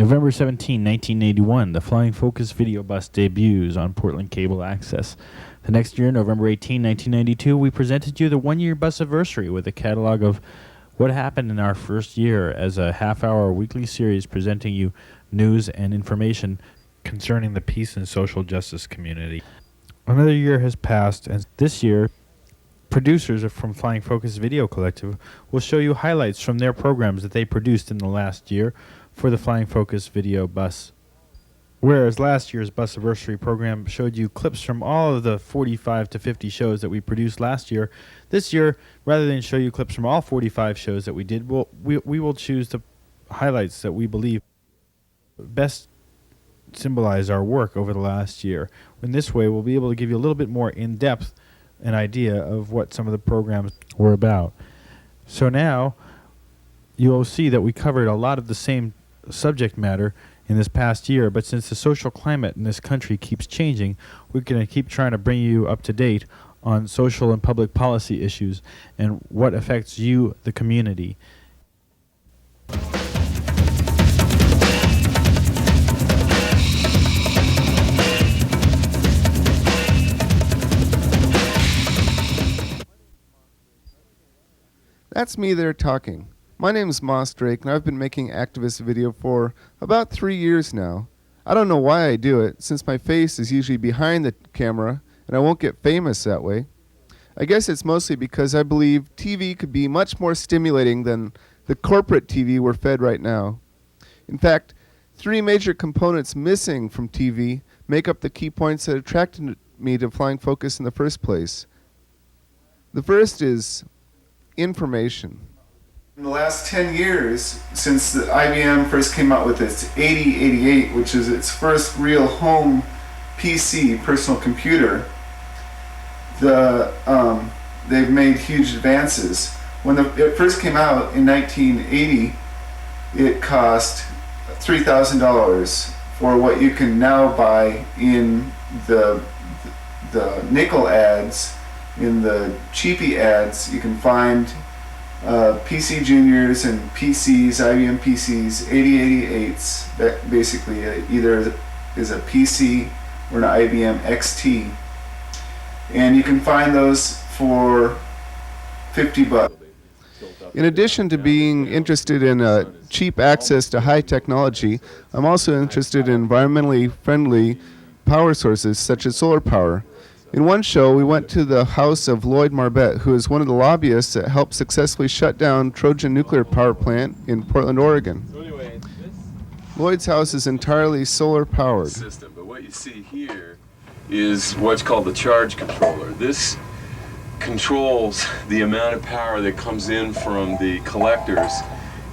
November 17, 1981, the Flying Focus video bus debuts on Portland Cable Access. The next year, November 18, 1992, we presented you the one-year Busiversary with a catalog of what happened in our first year as a half-hour weekly series presenting you news and information concerning the peace and social justice community. Another year has passed, and this year, producers from Flying Focus Video Collective will show you highlights from their programs that they produced in the last year for the Flying Focus Video Bus. Whereas last year's Busiversary program showed you clips from all of the 45 to 50 shows that we produced last year, this year, rather than show you clips from all 45 shows that we did, we will choose the highlights that we believe best symbolize our work over the last year. In this way, we'll be able to give you a little bit more in-depth an idea of what some of the programs were about. So now, you'll see that we covered a lot of the same subject matter in this past year, but since the social climate in this country keeps changing, we're going to keep trying to bring you up to date on social and public policy issues and what affects you, the community. That's me there talking. My name is Moss Drake, and I've been making activist video for about 3 years now. I don't know why I do it, since my face is usually behind the camera, and I won't get famous that way. I guess it's mostly because I believe TV could be much more stimulating than the corporate TV we're fed right now. In fact, 3 major components missing from TV make up the key points that attracted me to Flying Focus in the first place. The first is information. In the last 10 years, since the IBM first came out with its 8088, which is its first real home PC, personal computer, they've made huge advances. When it first came out in 1980, it cost $3,000 for what you can now buy in the nickel ads, in the cheapy ads. You can find PC Juniors and PCs, IBM PCs, 8088s, that basically either is a PC or an IBM XT. And you can find those for $50. In addition to being interested in cheap access to high technology, I'm also interested in environmentally friendly power sources such as solar power. In one show, we went to the house of Lloyd Marbett, who is one of the lobbyists that helped successfully shut down Trojan Nuclear Power Plant in Portland, Oregon. Lloyd's house is entirely solar powered. System, but what you see here is what's called the charge controller. This controls the amount of power that comes in from the collectors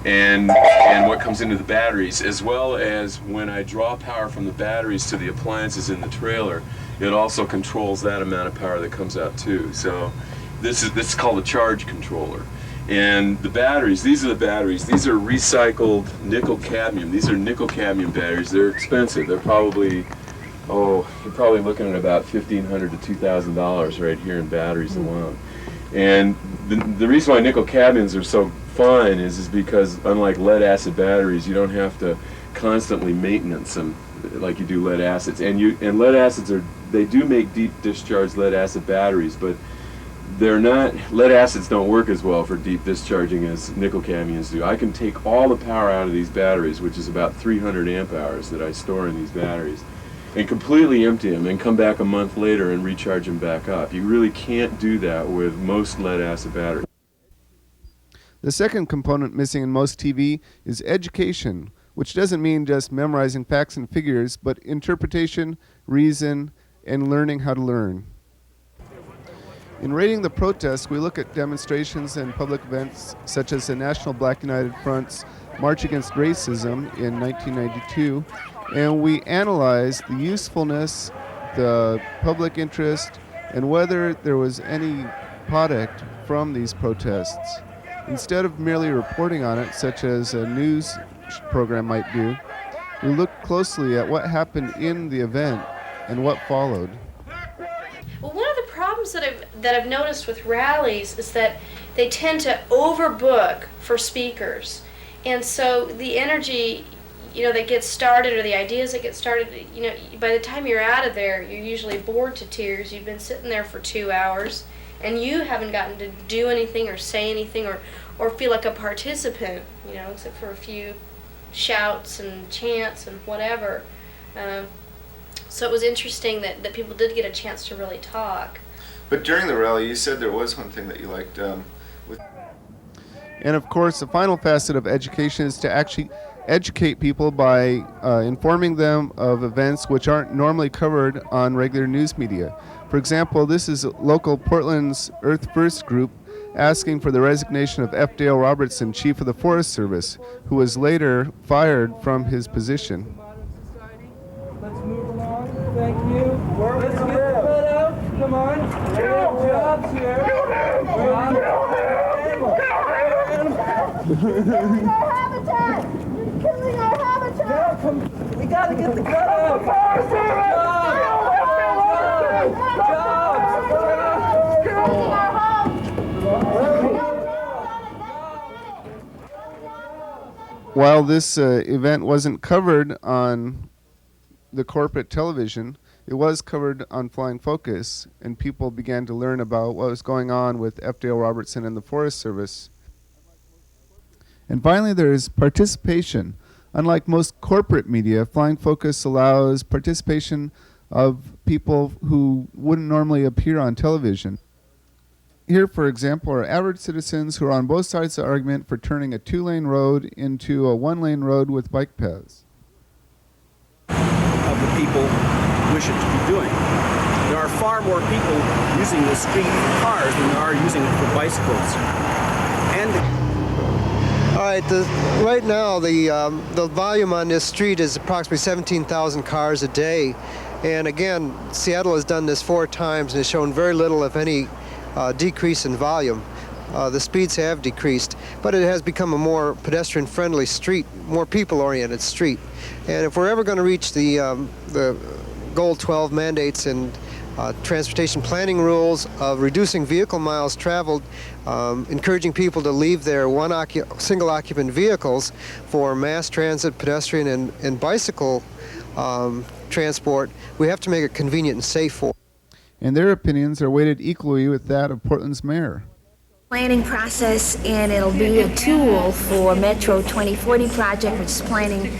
and what comes into the batteries, as well as when I draw power from the batteries to the appliances in the trailer. It also controls that amount of power that comes out too. So this is called a charge controller. And the batteries, these are recycled nickel cadmium. These are nickel cadmium batteries. They're expensive. They're probably, you're probably looking at about $1,500 to $2,000 right here in batteries alone. And the reason why nickel cadmiums are so fine is because unlike lead acid batteries, you don't have to constantly maintenance them like you do lead acids. And lead acids they do make deep discharge lead acid batteries, but lead acids don't work as well for deep discharging as nickel cadmiums do. I can take all the power out of these batteries, which is about 300 amp hours that I store in these batteries, and completely empty them and come back a month later and recharge them back up. You really can't do that with most lead acid batteries. The second component missing in most TV is education, which doesn't mean just memorizing facts and figures, but interpretation, reason, and learning how to learn. In rating the protests, we look at demonstrations and public events such as the National Black United Front's March Against Racism in 1992, and we analyze the usefulness, the public interest, and whether there was any product from these protests. Instead of merely reporting on it, such as a news program might do, we look closely at what happened in the event and what followed. Well, one of the problems that I've noticed with rallies is that they tend to overbook for speakers, and so the energy that get started, or the ideas that get started, by the time you're out of there, you're usually bored to tears. You've been sitting there for 2 hours, and you haven't gotten to do anything or say anything or feel like a participant, except for a few shouts and chants and whatever. So it was interesting that people did get a chance to really talk. But during the rally, you said there was one thing that you liked. And of course, the final facet of education is to actually educate people by informing them of events which aren't normally covered on regular news media. For example, this is local Portland's Earth First group asking for the resignation of F. Dale Robertson, Chief of the Forest Service, who was later fired from his position. Let's move along. Thank you. Let's get the foot out. Come on. Jobs here. Killing our habitat! Killing our habitat! No, we gotta get the cut out! While this event wasn't covered on the corporate television, it was covered on Flying Focus, and people began to learn about what was going on with F. Dale Robertson and the Forest Service. And finally, there is participation. Unlike most corporate media, Flying Focus allows participation of people who wouldn't normally appear on television. Here, for example, are average citizens who are on both sides of the argument for turning a 2-lane road into a 1-lane road with bike paths. Of the people wish it to be doing. There are far more people using the street for cars than there are using it for bicycles. All right, right now the volume on this street is approximately 17,000 cars a day. And again, Seattle has done this 4 times and has shown very little, if any, decrease in volume. The speeds have decreased, but it has become a more pedestrian-friendly street, more people-oriented street. And if we're ever going to reach the Goal 12 mandates and transportation planning rules of reducing vehicle miles traveled, encouraging people to leave their single-occupant vehicles for mass transit, pedestrian, and bicycle transport, we have to make it convenient and safe for. And their opinions are weighted equally with that of Portland's mayor. Planning process, and it'll be a tool for Metro 2040 project, which is planning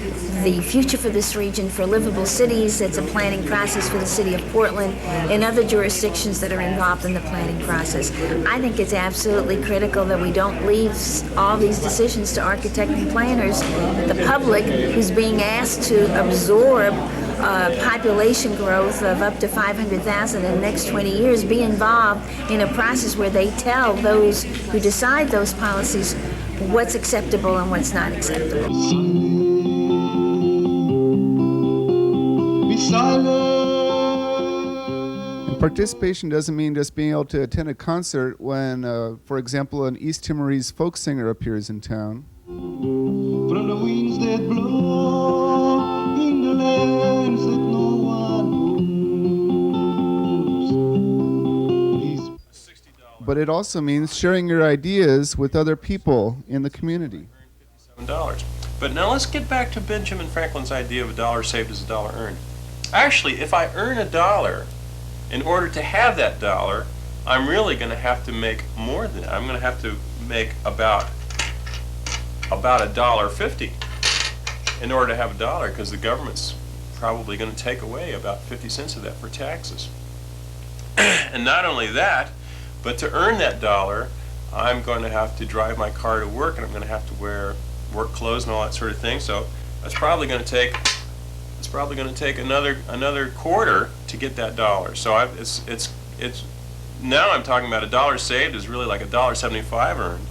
the future for this region for livable cities. It's a planning process for the city of Portland and other jurisdictions that are involved in the planning process. I think it's absolutely critical that we don't leave all these decisions to architects and planners. The public, who's being asked to absorb population growth of up to 500,000 in the next 20 years, be involved in a process where they tell those who decide those policies what's acceptable and what's not acceptable. And participation doesn't mean just being able to attend a concert when, for example, an East Timorese folk singer appears in town. From the winds that blow in the lands that no one knows. But it also means sharing your ideas with other people in the community. $57. But now let's get back to Benjamin Franklin's idea of a dollar saved is a dollar earned. Actually, if I earn $1, in order to have that dollar, I'm really going to have to make more than that. I'm going to have to make about $1.50 in order to have $1, because the government's probably going to take away about 50 cents of that for taxes. And not only that, but to earn that $1, I'm going to have to drive my car to work, and I'm going to have to wear work clothes and all that sort of thing. So that's probably going to take another quarter to get that $1. So it's now I'm talking about $1 saved is really like $1.75 earned,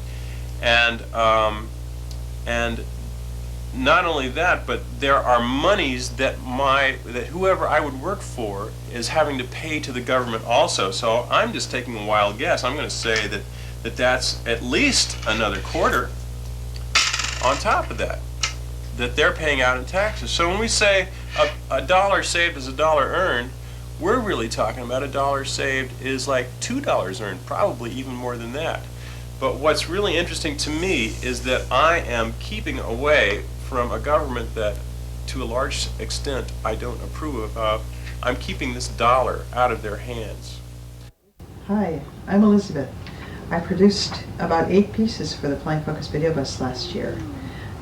and not only that, but there are monies that whoever I would work for is having to pay to the government also. So I'm just taking a wild guess. I'm going to say that's at least another quarter on top of that they're paying out in taxes. So when we say $1 saved is $1 earned, we're really talking about $1 saved is like $2 earned, probably even more than that. But what's really interesting to me is that I am keeping away from a government that to a large extent I don't approve of, I'm keeping this dollar out of their hands. Hi, I'm Elizabeth. I produced about 8 pieces for the Flying Focus Video Bus last year,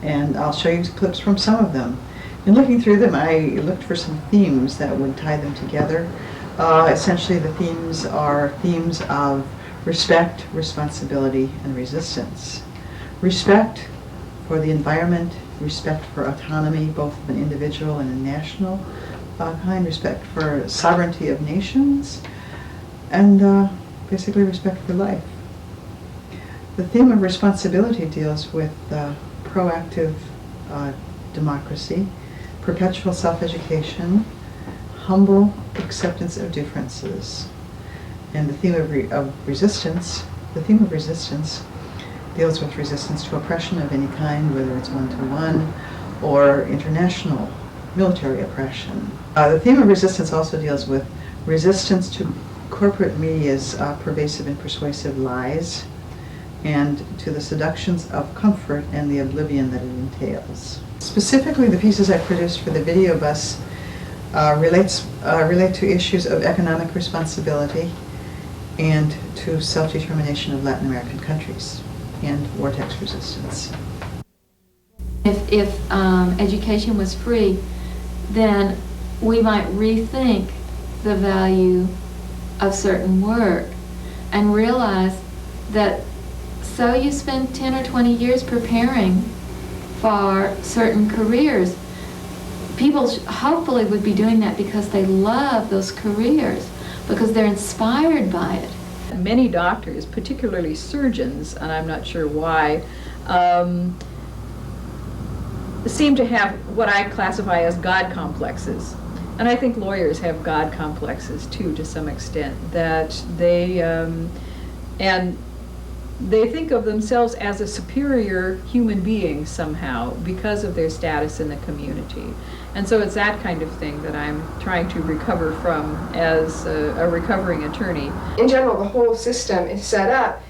and I'll show you clips from some of them. In looking through them, I looked for some themes that would tie them together. Essentially, the themes are themes of respect, responsibility, and resistance. Respect for the environment, respect for autonomy, both of an individual and a national kind, respect for sovereignty of nations, and basically respect for life. The theme of responsibility deals with proactive democracy, perpetual self-education, humble acceptance of differences. And the theme of resistance deals with resistance to oppression of any kind, whether it's one-to-one or international military oppression. The theme of resistance also deals with resistance to corporate media's pervasive and persuasive lies, and to the seductions of comfort and the oblivion that it entails. Specifically, the pieces I produced for the video bus relate to issues of economic responsibility and to self-determination of Latin American countries and vortex resistance. If education was free, then we might rethink the value of certain work and realize that so you spend 10 or 20 years preparing for certain careers. People hopefully would be doing that because they love those careers, because they're inspired by it. Many doctors, particularly surgeons, and I'm not sure why, seem to have what I classify as God complexes. And I think lawyers have God complexes too, to some extent, that they think of themselves as a superior human being somehow because of their status in the community. And so it's that kind of thing that I'm trying to recover from as a recovering attorney. In general, the whole system is set up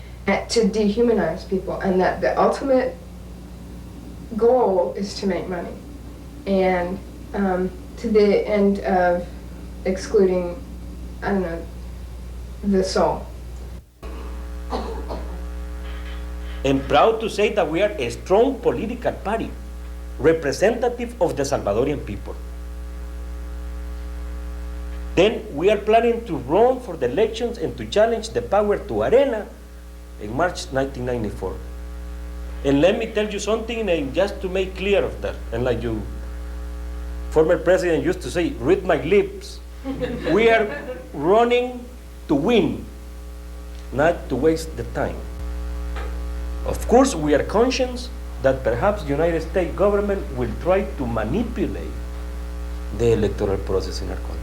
to dehumanize people, and that the ultimate goal is to make money, and to the end of excluding, I don't know, the soul. I'm proud to say that we are a strong political party, representative of the Salvadorian people. Then we are planning to run for the elections and to challenge the power to Arena in March 1994. And let me tell you something, and just to make clear of that, and like you, former president used to say, read my lips. We are running to win, not to waste the time. Of course, we are conscious that perhaps the United States government will try to manipulate the electoral process in our country.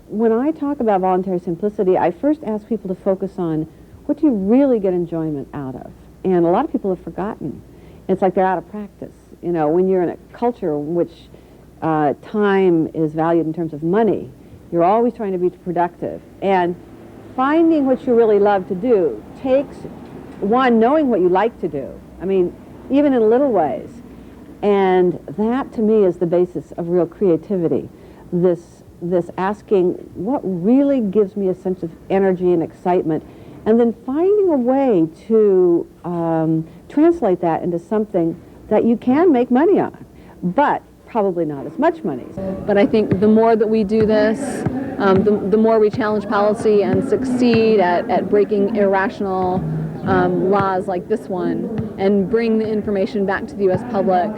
When I talk about voluntary simplicity, I first ask people to focus on what do you really get enjoyment out of? And a lot of people have forgotten. It's like they're out of practice. You know, when you're in a culture in which time is valued in terms of money, you're always trying to be productive. And finding what you really love to do takes, one, knowing what you like to do. I mean, even in little ways. And that, to me, is the basis of real creativity. This asking, what really gives me a sense of energy and excitement? And then finding a way to translate that into something that you can make money on, but probably not as much money. But I think the more that we do this, the more we challenge policy and succeed at breaking irrational laws like this one, and bring the information back to the U.S. public,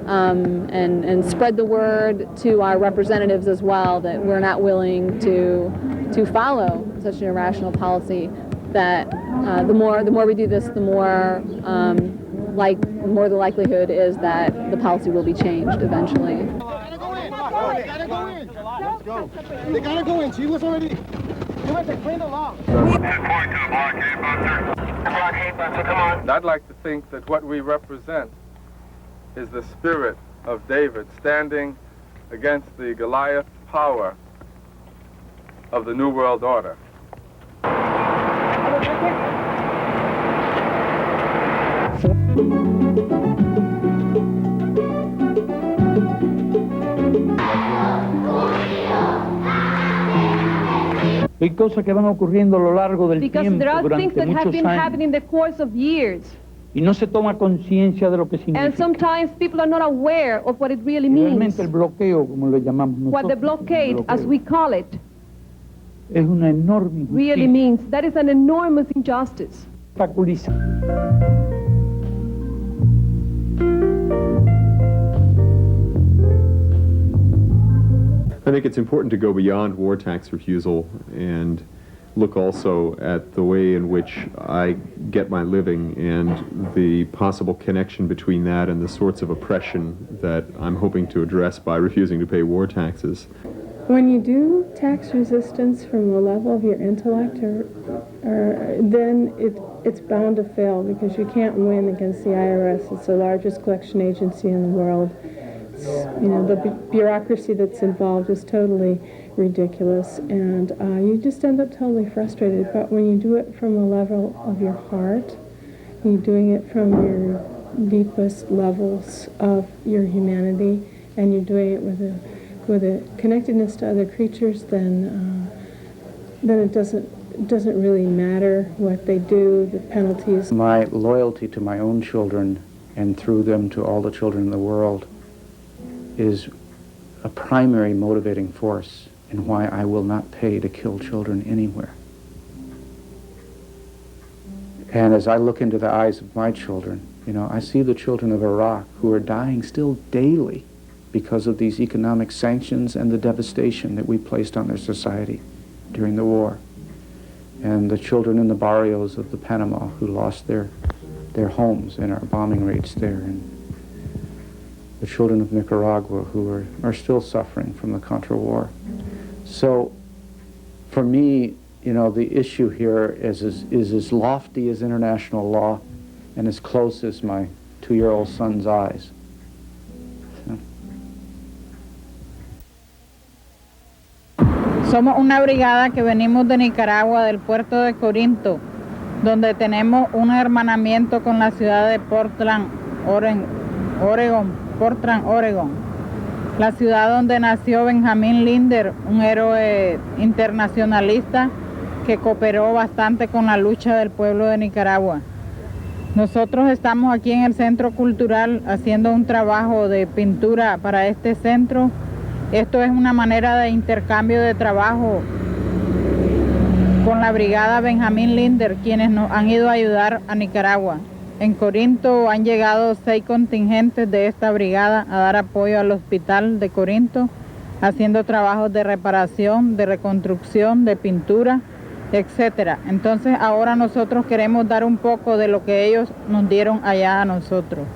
and spread the word to our representatives as well that we're not willing to follow such an irrational policy. That the more we do this, the more the likelihood is that the policy will be changed eventually. They gotta go in. She was already. You went to clean the law. I'd like to think that what we represent is the spirit of David standing against the Goliath power of the New World Order. Hay cosas que van ocurriendo a lo largo del Because tiempo, there are things durante that have muchos been años, happening in the course of years. y no se toma conciencia de lo que And significa. sometimes people are not aware of what it really means. Realmente el bloqueo, como lo llamamos nosotros, What the blockade, as we call it, es una enorme really injusticia. means. That is an enormous injustice. I think it's important to go beyond war tax refusal and look also at the way in which I get my living and the possible connection between that and the sorts of oppression that I'm hoping to address by refusing to pay war taxes. When you do tax resistance from the level of your intellect, then it's bound to fail because you can't win against the IRS. It's the largest collection agency in the world. The bureaucracy that's involved is totally ridiculous, and you just end up totally frustrated. But when you do it from the level of your heart, you're doing it from your deepest levels of your humanity, and you're doing it with a connectedness to other creatures, then it doesn't really matter what they do, the penalties. My loyalty to my own children, and through them to all the children in the world, is a primary motivating force in why I will not pay to kill children anywhere. And as I look into the eyes of my children, I see the children of Iraq who are dying still daily because of these economic sanctions and the devastation that we placed on their society during the war. And the children in the barrios of the Panama who lost their homes in our bombing raids there, and the children of Nicaragua who are still suffering from the Contra War. So for me, the issue here is as lofty as international law and as close as my 2-year-old son's eyes. Somos una brigada que venimos de Nicaragua, del puerto de Corinto, donde tenemos un hermanamiento con la ciudad de Portland, Oregon, la ciudad donde nació Benjamin Linder, un héroe internacionalista que cooperó bastante con la lucha del pueblo de Nicaragua. Nosotros estamos aquí en el Centro Cultural haciendo un trabajo de pintura para este centro. Esto es una manera de intercambio de trabajo con la brigada Benjamin Linder, quienes nos han ido a ayudar a Nicaragua. En Corinto han llegado 6 contingentes de esta brigada a dar apoyo al hospital de Corinto, haciendo trabajos de reparación, de reconstrucción, de pintura, etc. Entonces ahora nosotros queremos dar un poco de lo que ellos nos dieron allá a nosotros.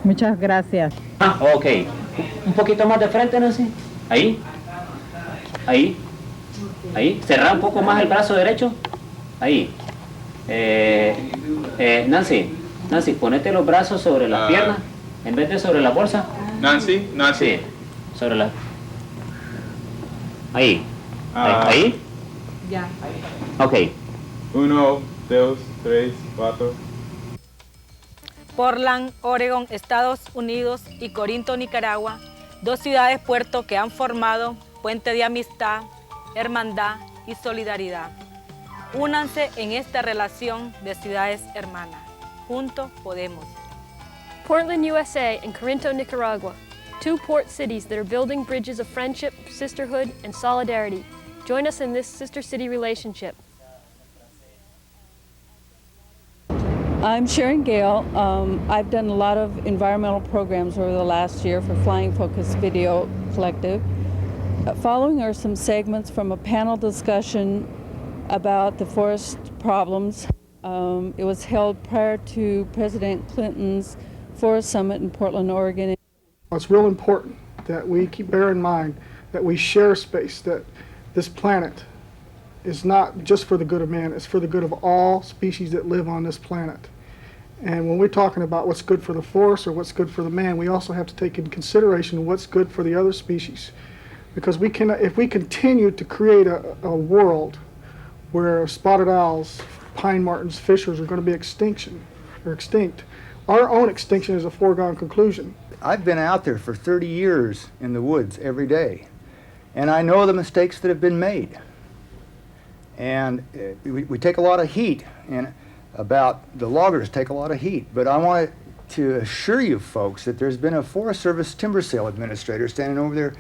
Muchas gracias. Ok. Un poquito más de frente, Nancy. Ahí. Ahí. Ahí. Cerrar un poco más el brazo derecho. Ahí. Nancy, ponete los brazos sobre las piernas en vez de sobre la bolsa. Nancy. Sí, sobre la... Ahí. Ahí. Ya. Ok. 1, 2, 3, 4. Portland, Oregon, Estados Unidos y Corinto, Nicaragua, 2 ciudades-puerto que han formado puente de amistad, hermandad y solidaridad. Únanse en esta relación de ciudades hermanas. Juntos podemos. Portland, USA and Corinto, Nicaragua, 2 port cities that are building bridges of friendship, sisterhood, and solidarity. Join us in this sister city relationship. I'm Sharon Gail. I've done a lot of environmental programs over the last year for Flying Focus Video Collective. Following are some segments from a panel discussion about the forest problems. It was held prior to President Clinton's Forest Summit in Portland, Oregon. It's real important that we bear in mind that we share space, that this planet is not just for the good of man, it's for the good of all species that live on this planet. And when we're talking about what's good for the forest or what's good for the man, we also have to take into consideration what's good for the other species. Because we cannot, if we continue to create a world where spotted owls, pine martens, fishers are going to be extinct, our own extinction is a foregone conclusion. I've been out there for 30 years in the woods every day, and I know the mistakes that have been made. And we take a lot of heat, and the loggers take a lot of heat. But I want to assure you folks that there's been a Forest Service timber sale administrator standing over there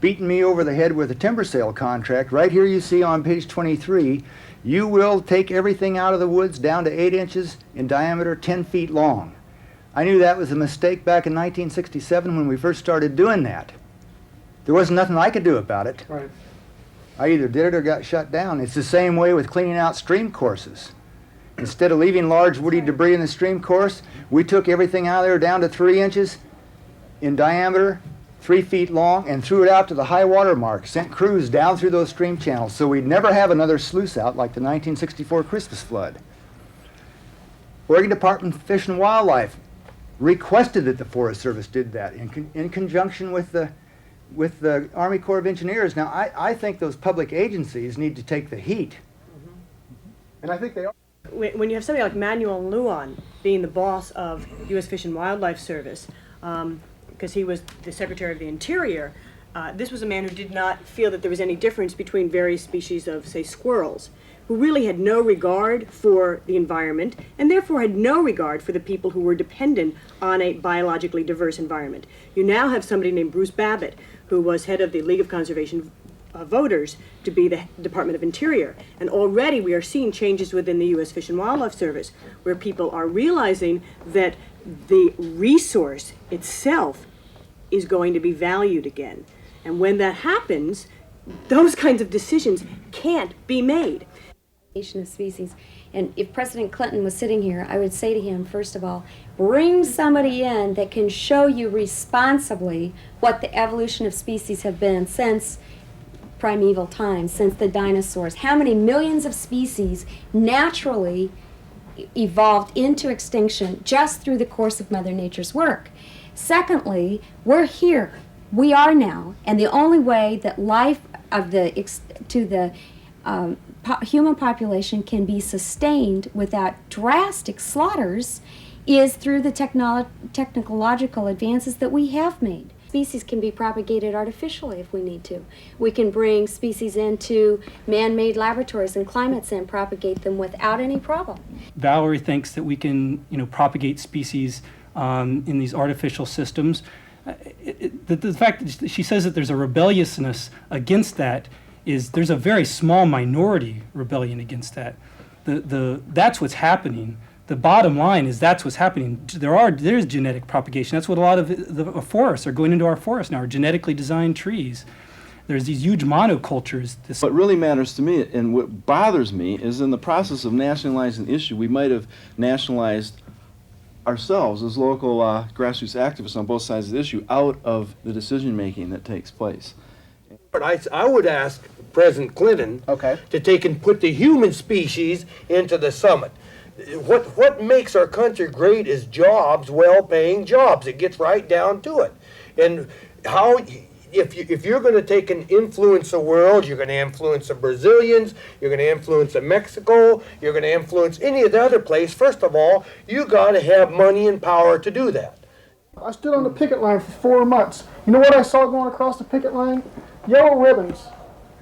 beating me over the head with a timber sale contract. Right here you see on page 23, you will take everything out of the woods down to 8 inches in diameter, 10 feet long. I knew that was a mistake back in 1967 when we first started doing that. There wasn't nothing I could do about it. Right. I either did it or got shut down. It's the same way with cleaning out stream courses. Instead of leaving large woody debris in the stream course, we took everything out of there down to 3 inches in diameter, 3 feet long, and threw it out to the high water mark, sent crews down through those stream channels so we'd never have another sluice out like the 1964 Christmas flood. Oregon Department of Fish and Wildlife requested that the Forest Service did that in conjunction with the Army Corps of Engineers. Now, I think those public agencies need to take the heat. And I think they are. When you have somebody like Manuel Luan being the boss of U.S. Fish and Wildlife Service, because he was the Secretary of the Interior, this was a man who did not feel that there was any difference between various species of, say, squirrels, who really had no regard for the environment and therefore had no regard for the people who were dependent on a biologically diverse environment. You now have somebody named Bruce Babbitt, who was head of the League of Conservation Voters, to be the Department of Interior. And already we are seeing changes within the U.S. Fish and Wildlife Service where people are realizing that the resource itself is going to be valued again. And when that happens, those kinds of decisions can't be made. Of species. And if President Clinton was sitting here, I would say to him, first of all, bring somebody in that can show you responsibly what the evolution of species have been since primeval times, since the dinosaurs. How many millions of species naturally evolved into extinction just through the course of Mother Nature's work. Secondly, we're here. We are now. And the only way that life of the human population can be sustained without drastic slaughters is through the technological advances that we have made. Species can be propagated artificially if we need to. We can bring species into man-made laboratories and climates and propagate them without any problem. Valerie thinks that we can, propagate species in these artificial systems. The fact that she says that there's a rebelliousness against that is there's a very small minority rebellion against that. That's what's happening. The bottom line is that's what's happening. There's genetic propagation. That's what a lot of the forests are going into our forests now, are genetically designed trees. There's these huge monocultures. What really matters to me and what bothers me is in the process of nationalizing the issue, we might have nationalized ourselves as local grassroots activists on both sides of the issue out of the decision making that takes place. But I would ask President Clinton to take and put the human species into the summit. What makes our country great is jobs, well-paying jobs. It gets right down to it. And how, if you're going to take and influence the world, you're going to influence the Brazilians, you're going to influence the Mexico, you're going to influence any of the other place. First of all, you got to have money and power to do that. I stood on the picket line for 4 months. You know what I saw going across the picket line? Yellow ribbons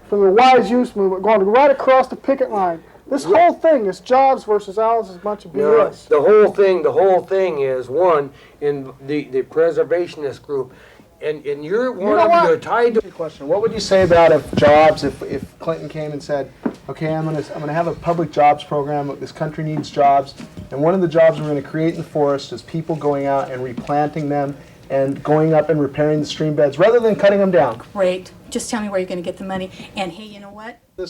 from the Wise Youth Movement going right across the picket line. This whole thing is jobs versus ours is a bunch of BS. No, the whole thing is, one, in the preservationist group, and you're one of them, you're tied to... Question. What would you say about if jobs, if Clinton came and said, okay, I'm gonna have a public jobs program, this country needs jobs, and one of the jobs we're gonna create in the forest is people going out and replanting them and going up and repairing the stream beds rather than cutting them down. Great. Just tell me where you're going to get the money. And hey, you know what? The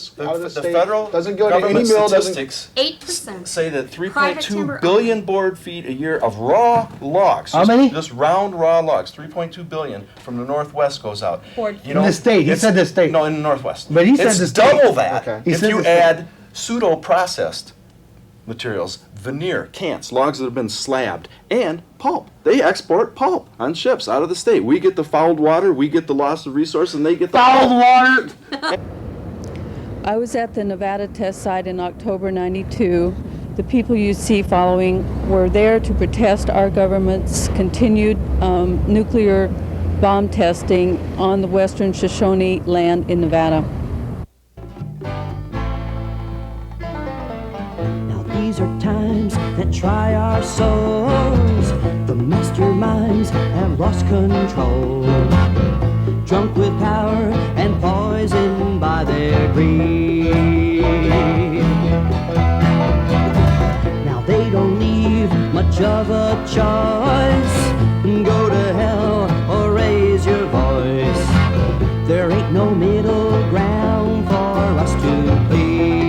federal doesn't go to any government mill, statistics 8% say that 3.2 billion board feet a year of raw logs. How many? Just round raw logs. 3.2 billion from the Northwest goes out. In the state. He said the state. No, in the Northwest. But he said it's the state. double that if said you the add pseudo-processed materials, veneer, cants, logs that have been slabbed, and pulp. They export pulp on ships out of the state. We get the fouled water, we get the loss of resource, and they get the fouled water. I was at the Nevada test site in October '92. The people you see following were there to protest our government's continued nuclear bomb testing on the western Shoshone land in Nevada. These are times that try our souls. The masterminds have lost control, drunk with power and poisoned by their greed. Now they don't leave much of a choice. Go to hell or raise your voice. There ain't no middle ground for us to plead.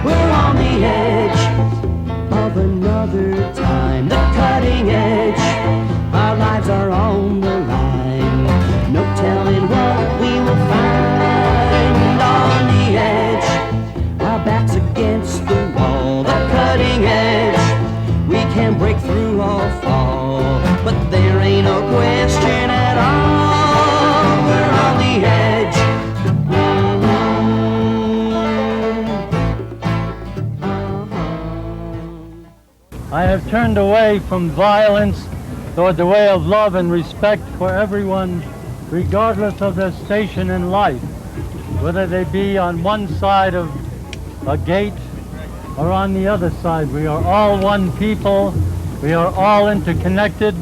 We're on the edge of another time, the cutting edge. Our lives are on the line. No telling what we will find on the edge. Our backs against the wall, the cutting edge. We can break through or fall, but there ain't no question at all. We're on the edge. I have turned away from violence toward the way of love and respect for everyone, regardless of their station in life, whether they be on one side of a gate or on the other side. We are all one people. We are all interconnected,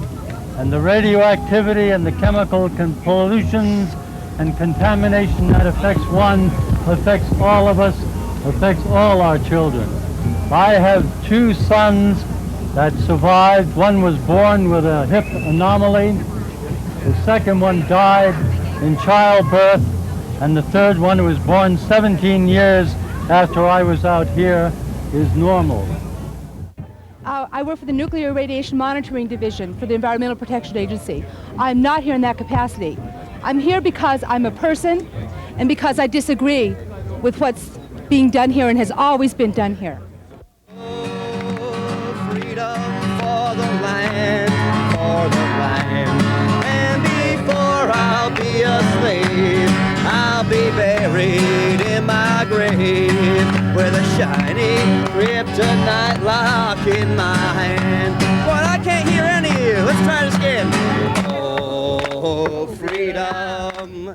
and the radioactivity and the chemical pollutions and contamination that affects one affects all of us, affects all our children. I have 2 sons that survived. One was born with a hip anomaly. The second one died in childbirth, and the third one, who was born 17 years after I was out here, is normal. I work for the Nuclear Radiation Monitoring Division for the Environmental Protection Agency. I'm not here in that capacity. I'm here because I'm a person and because I disagree with what's being done here and has always been done here. For the land, and before I'll be a slave, I'll be buried in my grave with a shiny kryptonite lock in my hand. Boy, I can't hear any of you. Let's try this again. Oh, freedom.